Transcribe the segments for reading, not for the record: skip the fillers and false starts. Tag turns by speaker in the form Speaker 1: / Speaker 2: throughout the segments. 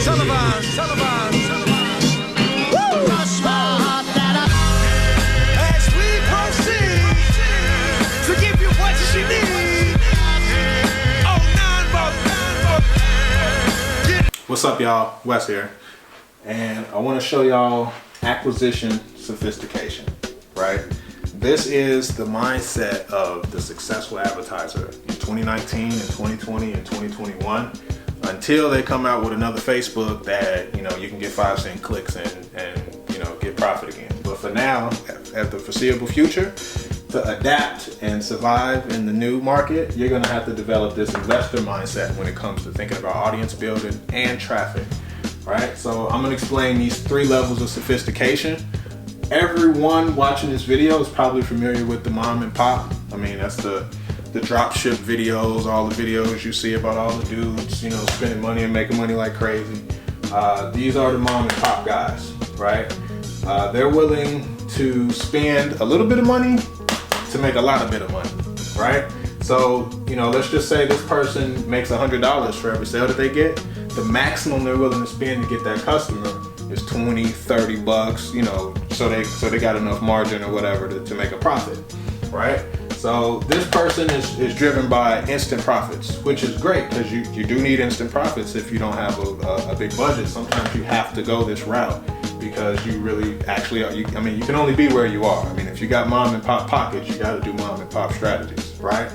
Speaker 1: As we proceed to give you what you need.
Speaker 2: What's up, y'all? Wes here, and I want to show y'all acquisition sophistication, right? This is the mindset of the successful advertiser in 2019 and 2020 and 2021 until they come out with another Facebook that, you know, you can get 5-cent clicks and you know, get profit again. But for now, at the foreseeable future, to adapt and survive in the new market, you're gonna have to develop this investor mindset when it comes to thinking about audience building and traffic, right? So I'm gonna explain these 3 levels of sophistication. Everyone watching this video is probably familiar with the mom and pop. I mean, that's the drop ship videos, all the videos you see about all the dudes, you know, spending money and making money like crazy. These are the mom and pop guys, right? They're willing to spend a little bit of money to make a lot of bit of money, right? So, you know, let's just say this person makes $100 for every sale that they get. The maximum they're willing to spend to get that customer is 20, 30 bucks, you know, so they got enough margin or whatever to make a profit, right? So this person is driven by instant profits, which is great because you do need instant profits if you don't have a big budget. Sometimes you have to go this route because you really actually are, I mean, you can only be where you are. I mean, if you got mom and pop pockets, you got to do mom and pop strategies, right?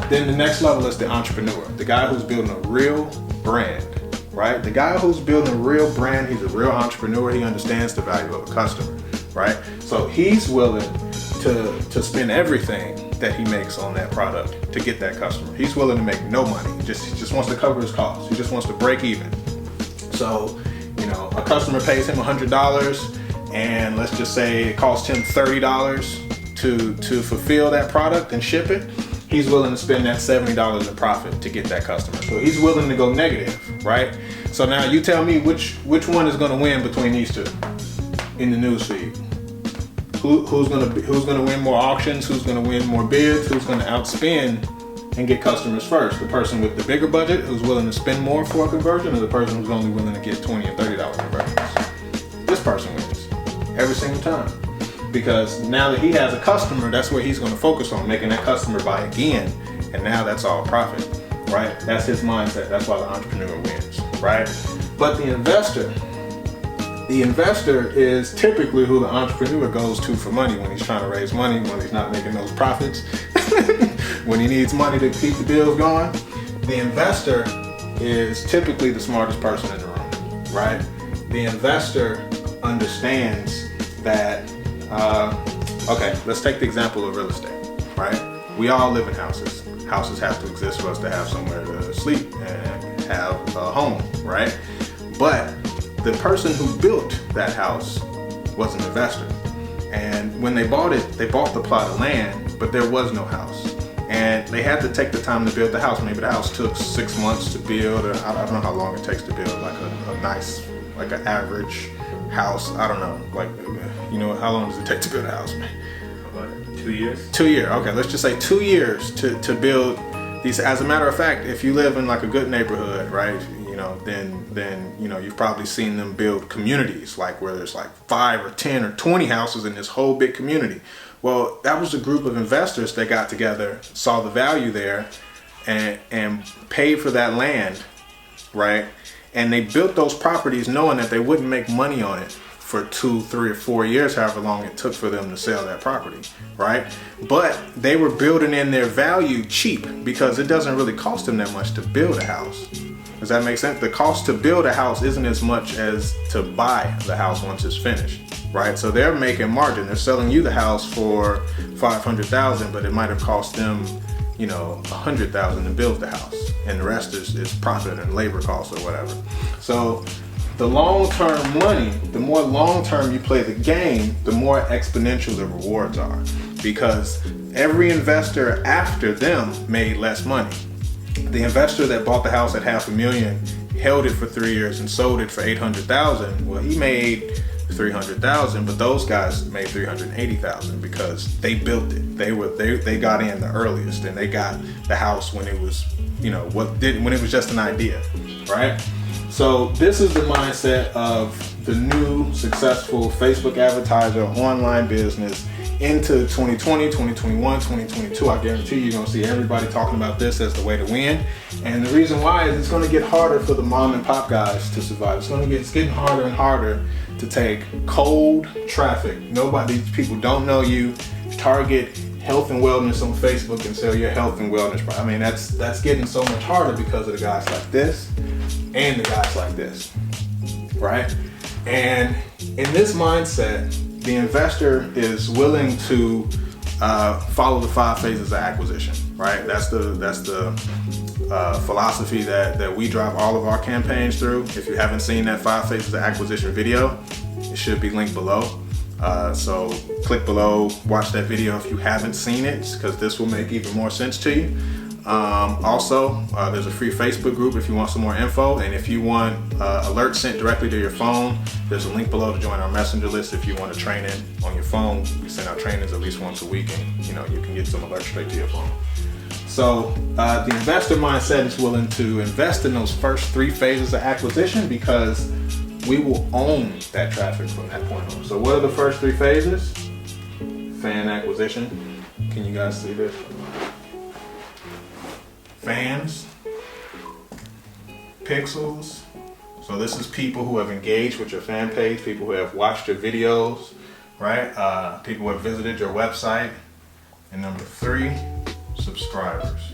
Speaker 2: Then the next level is the entrepreneur, the guy who's building a real brand, right? The guy who's building a real brand, he's a real entrepreneur. He understands the value of a customer, right? So he's willing to spend everything that he makes on that product to get that customer. He's willing to make no money. He just wants to cover his costs. He just wants to break even. So, you know, a customer pays him $100 and let's just say it costs him $30 to fulfill that product and ship it. He's willing to spend that $70 in profit to get that customer. So he's willing to go negative, right? So now you tell me which one is gonna win between these two in the newsfeed. Who's gonna win more auctions? Who's gonna win more bids? Who's gonna outspend and get customers first? The person with the bigger budget who's willing to spend more for a conversion, or the person who's only willing to get $20 and $30 conversions? This person wins every single time, because now that he has a customer, that's where he's gonna focus on, making that customer buy again, and now that's all profit, right? That's his mindset. That's why the entrepreneur wins, right? But the investor is typically who the entrepreneur goes to for money when he's trying to raise money, when he's not making those profits, when he needs money to keep the bills going. The investor is typically the smartest person in the room, right? The investor understands that, okay, let's take the example of real estate, right? We all live in houses. Houses have to exist for us to have somewhere to sleep and have a home, right? But the person who built that house was an investor. And when they bought it, they bought the plot of land, but there was no house. And they had to take the time to build the house. Maybe the house took 6 months to build, or I don't know how long it takes to build like a nice, like an average house. I don't know, like, you know, how long does it take to build a house?
Speaker 3: Like 2 years?
Speaker 2: 2 years, okay, let's just say 2 years to build these. As a matter of fact, if you live in like a good neighborhood, right, you know, then you know, you've probably seen them build communities, like where there's like 5 or 10 or 20 houses in this whole big community. Well, that was a group of investors that got together, saw the value there, and paid for that land, right? And they built those properties knowing that they wouldn't make money on it for 2, 3, or 4 years, however long it took for them to sell that property, right? But they were building in their value cheap, because it doesn't really cost them that much to build a house. Does that make sense? The cost to build a house isn't as much as to buy the house once it's finished, right? So they're making margin. They're selling you the house for $500,000, but it might have cost them, you know, $100,000 to build the house, and the rest is profit and labor costs or whatever. So the long-term money, the more long-term you play the game, the more exponential the rewards are, because every investor after them made less money. The investor that bought the house at $500,000, held it for 3 years and sold it for $800,000. Well, he made $300,000, but those guys made $380,000 because they built it. They got in the earliest, and they got the house when it was, you know, when it was just an idea, right? So this is the mindset of the new successful Facebook advertiser online business into 2020, 2021, 2022. I guarantee you're gonna see everybody talking about this as the way to win. And the reason why is it's gonna get harder for the mom and pop guys to survive. It's getting harder and harder to take cold traffic. These people don't know you. Target health and wellness on Facebook and sell your health and wellness. I mean, that's getting so much harder because of the guys like this and the guys like this, right? And in this mindset, the investor is willing to follow the 5 phases of acquisition, right? That's the philosophy that we drive all of our campaigns through. If you haven't seen that 5 phases of acquisition video, it should be linked below. So click below, watch that video if you haven't seen it, because this will make even more sense to you. Also, there's a free Facebook group if you want some more info, and if you want alerts sent directly to your phone, there's a link below to join our messenger list. If you want to train in on your phone, we send out trainings at least once a week, and you can get some alerts straight to your phone. So the investor mindset is willing to invest in those first 3 phases of acquisition because we will own that traffic from that point on. So what are the first 3 phases? Fan acquisition. Can you guys see this? Fans, pixels. So this is people who have engaged with your fan page, people who have watched your videos, right? People who have visited your website. And number 3, subscribers.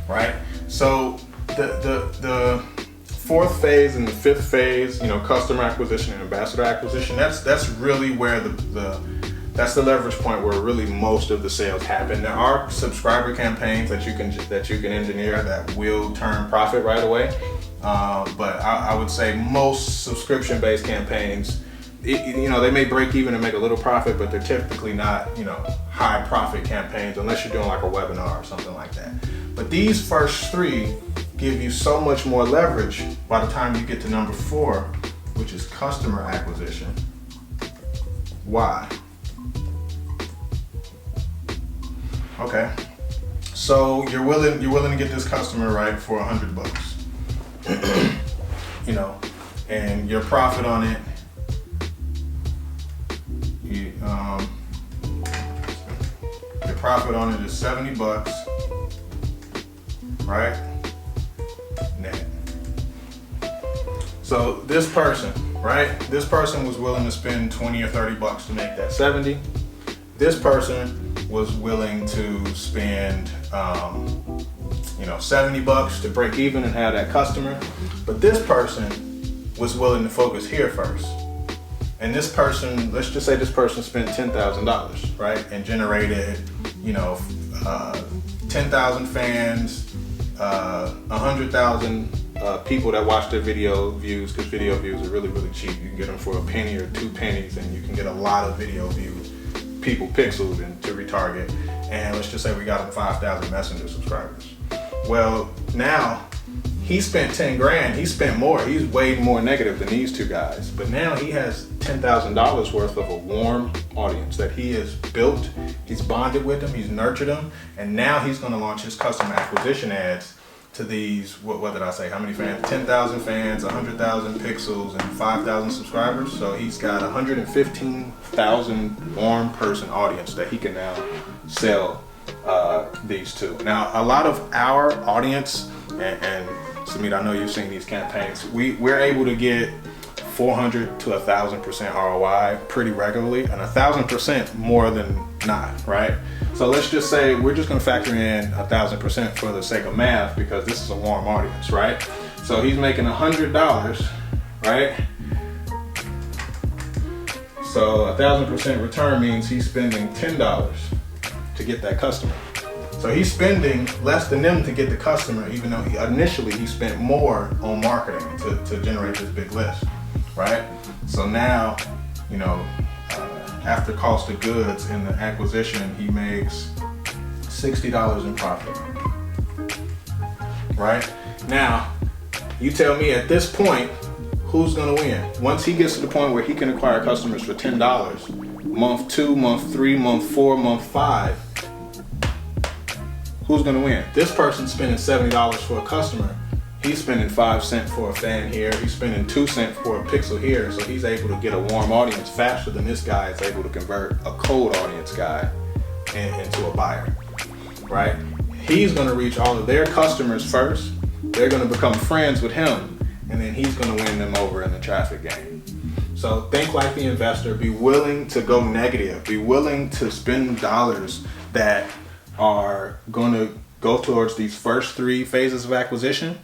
Speaker 2: Right? So the 4th phase and the 5th phase, customer acquisition and ambassador acquisition, that's really where that's the leverage point where really most of the sales happen. There are subscriber campaigns that you can engineer that will turn profit right away. But I would say most subscription-based campaigns, they may break even and make a little profit, but they're typically not, high profit campaigns unless you're doing like a webinar or something like that. But these first 3 give you so much more leverage by the time you get to number 4, which is customer acquisition. Why? Okay, so you're willing to get this customer right for $100, and your profit on it, your profit on it is $70, right? Net. So this person, right? This person was willing to spend $20 or $30 to make that 70. This person was willing to spend $70 to break even and have that customer, but this person was willing to focus here first. And this person, let's just say this person spent $10,000, right, and generated 10,000 fans, 100,000 people that watch their video views, because video views are really, really cheap. You can get them for a penny or 2 pennies, and you can get a lot of video views, people pixeled and to retarget. And let's just say we got him 5,000 messenger subscribers. Well, now he spent 10 grand. He spent more. He's way more negative than these 2 guys. But now he has $10,000 worth of a warm audience that he has built. He's bonded with them. He's nurtured them. And now he's going to launch his customer acquisition ads to these, what did I say? How many fans? 10,000 fans, 100,000 pixels, and 5,000 subscribers. So he's got 115,000 warm person audience that he can now sell these to. Now, a lot of our audience, and Samit, I know you've seen these campaigns, we're able to get 400 to 1,000% ROI pretty regularly, and 1,000% more than not, right? So let's just say we're just gonna factor in 1,000% for the sake of math, because this is a warm audience, right? So he's making $100, right? So 1,000% return means he's spending $10 to get that customer. So he's spending less than them to get the customer, even though initially he spent more on marketing to generate this big list, right? So now, after cost of goods in the acquisition, he makes $60 in profit, right? Now, you tell me at this point, who's gonna win? Once he gets to the point where he can acquire customers for $10, month 2, month 3, month 4, month 5, who's gonna win? This person's spending $70 for a customer. He's spending 5 cents for a fan here. He's spending 2 cents for a pixel here. So he's able to get a warm audience faster than this guy is able to convert a cold audience guy into a buyer, right? He's gonna reach all of their customers first. They're gonna become friends with him, and then he's gonna win them over in the traffic game. So think like the investor, be willing to go negative, be willing to spend dollars that are gonna go towards these first 3 phases of acquisition.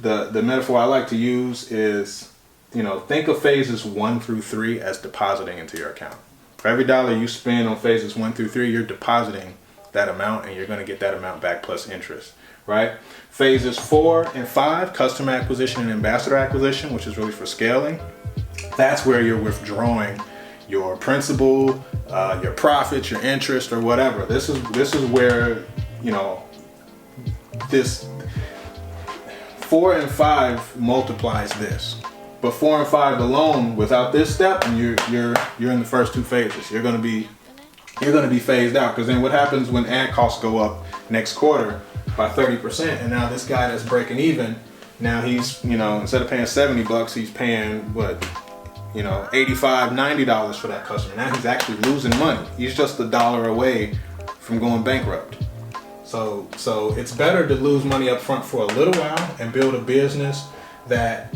Speaker 2: The metaphor I like to use is, think of phases 1 through 3 as depositing into your account. For every dollar you spend on phases 1 through 3, you're depositing that amount, and you're going to get that amount back plus interest, right? Phases 4 and 5, customer acquisition and ambassador acquisition, which is really for scaling. That's where you're withdrawing your principal, your profits, your interest, or whatever. This is where, this 4 and 5 multiplies this, but 4 and 5 alone, without this step, and you're in the first 2 phases. You're gonna be phased out, because then what happens when ad costs go up next quarter by 30%, and now this guy that's breaking even, now he's instead of paying $70, he's paying what, $85, $90 for that customer. Now he's actually losing money. He's just $1 away from going bankrupt. So it's better to lose money up front for a little while and build a business that,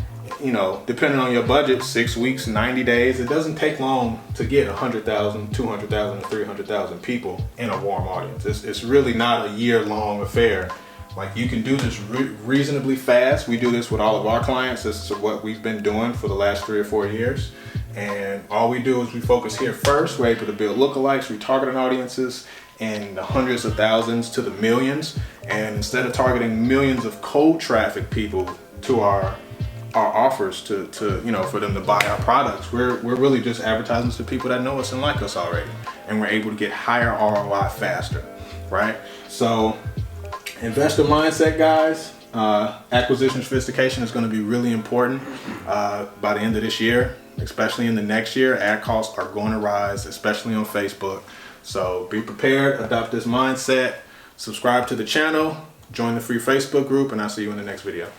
Speaker 2: depending on your budget, 6 weeks, 90 days, it doesn't take long to get 100,000, 200,000, or 300,000 people in a warm audience. It's really not a year-long affair. Like, you can do this reasonably fast. We do this with all of our clients. This is what we've been doing for the last 3 or 4 years. And all we do is we focus here first. We're able to build lookalikes, retargeting audiences, in the hundreds of thousands to the millions, and instead of targeting millions of cold traffic people to our offers to for them to buy our products, we're really just advertising to people that know us and like us already, and we're able to get higher ROI faster, right? So investor mindset, guys. Acquisition sophistication is going to be really important by the end of this year, especially in the next year. Ad costs are going to rise, especially on Facebook. So be prepared, adopt this mindset, subscribe to the channel, join the free Facebook group, and I'll see you in the next video.